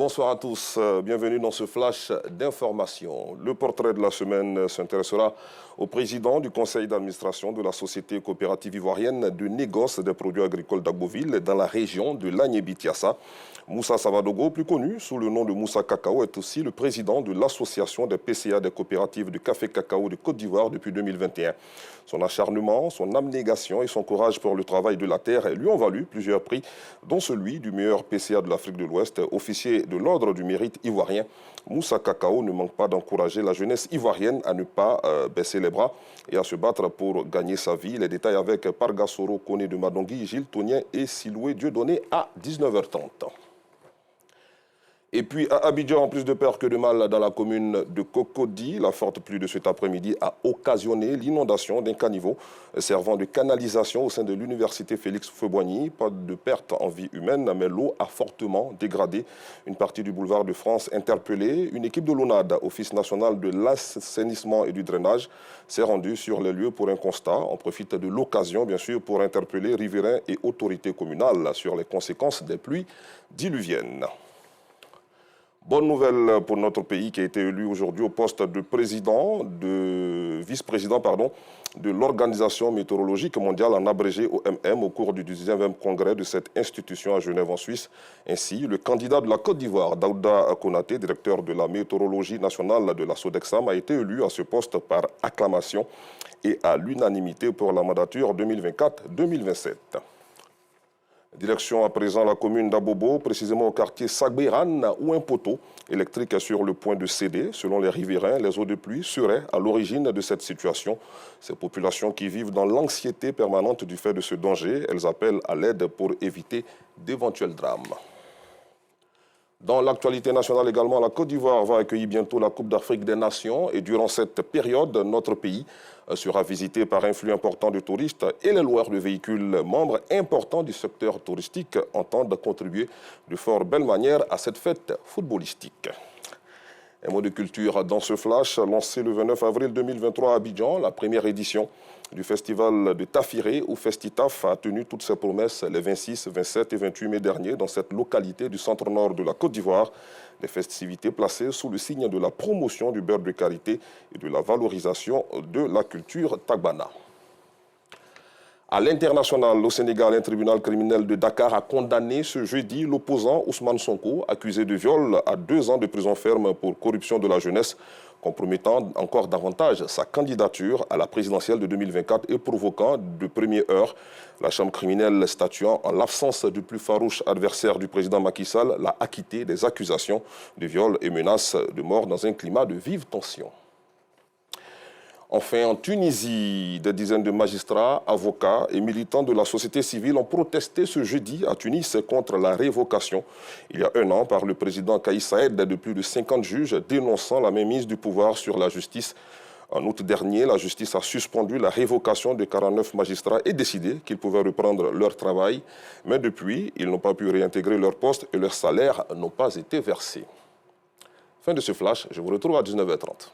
Bonsoir à tous, bienvenue dans ce flash d'information. Le portrait de la semaine s'intéressera au président du conseil d'administration de la société coopérative ivoirienne de négoce des produits agricoles d'Agboville dans la région de l'Agnébi-Tiassa. Moussa Savadogo, plus connu sous le nom de Moussa Cacao, est aussi le président de l'association des PCA des coopératives de café cacao de Côte d'Ivoire depuis 2021. Son acharnement, son abnégation et son courage pour le travail de la terre lui ont valu plusieurs prix, dont celui du meilleur PCA de l'Afrique de l'Ouest, officier de l'Ordre du mérite ivoirien. Moussa Cacao ne manque pas d'encourager la jeunesse ivoirienne à ne pas baisser les bras et à se battre pour gagner sa vie. Les détails avec Pargasoro Kone de Madongui, Gilles Tonien et Siloué Dieudonné à 19h30. Et puis à Abidjan, plus de peur que de mal dans la commune de Cocody, la forte pluie de cet après-midi a occasionné l'inondation d'un caniveau servant de canalisation au sein de l'université Félix Houphouët-Boigny. Pas de perte en vie humaine, mais l'eau a fortement dégradé une partie du boulevard de France. Interpellée, une équipe de l'ONAD, Office national de l'assainissement et du drainage, s'est rendue sur les lieux pour un constat. On profite de l'occasion, bien sûr, pour interpeller riverains et autorités communales sur les conséquences des pluies diluviennes. Bonne nouvelle pour notre pays qui a été élu aujourd'hui au poste de vice-président de l'Organisation météorologique mondiale, en abrégé OMM, au cours du 19e congrès de cette institution à Genève en Suisse. Ainsi, le candidat de la Côte d'Ivoire, Daouda Konaté, directeur de la météorologie nationale de la Sodexam, a été élu à ce poste par acclamation et à l'unanimité pour la mandature 2024-2027. Direction à présent la commune d'Abobo, précisément au quartier Sagbéran, où un poteau électrique est sur le point de céder. Selon les riverains, les eaux de pluie seraient à l'origine de cette situation. Ces populations qui vivent dans l'anxiété permanente du fait de ce danger, elles appellent à l'aide pour éviter d'éventuels drames. Dans l'actualité nationale également, la Côte d'Ivoire va accueillir bientôt la Coupe d'Afrique des Nations et durant cette période, notre pays sera visité par un flux important de touristes et les loueurs de véhicules membres importants du secteur touristique entendent contribuer de fort belle manière à cette fête footballistique. Un mot de culture dans ce flash, lancé le 29 avril 2023 à Abidjan, la première édition du festival de Tafiré ou Festitaf a tenu toutes ses promesses les 26, 27 et 28 mai dernier dans cette localité du centre-nord de la Côte d'Ivoire. Des festivités placées sous le signe de la promotion du beurre de karité et de la valorisation de la culture tagbana. À l'international, au Sénégal, un tribunal criminel de Dakar a condamné ce jeudi l'opposant Ousmane Sonko, accusé de viol à 2 ans de prison ferme pour corruption de la jeunesse, compromettant encore davantage sa candidature à la présidentielle de 2024 et provoquant de première heure la chambre criminelle statuant en l'absence du plus farouche adversaire du président Macky Sall l'a acquitté des accusations de viol et menaces de mort dans un climat de vive tension. Enfin, en Tunisie, des dizaines de magistrats, avocats et militants de la société civile ont protesté ce jeudi à Tunis contre la révocation, il y a 1 an, par le président Kais Saied de plus de 50 juges dénonçant la mainmise du pouvoir sur la justice. En août dernier, la justice a suspendu la révocation de 49 magistrats et décidé qu'ils pouvaient reprendre leur travail. Mais depuis, ils n'ont pas pu réintégrer leur poste et leurs salaires n'ont pas été versés. Fin de ce flash, je vous retrouve à 19h30.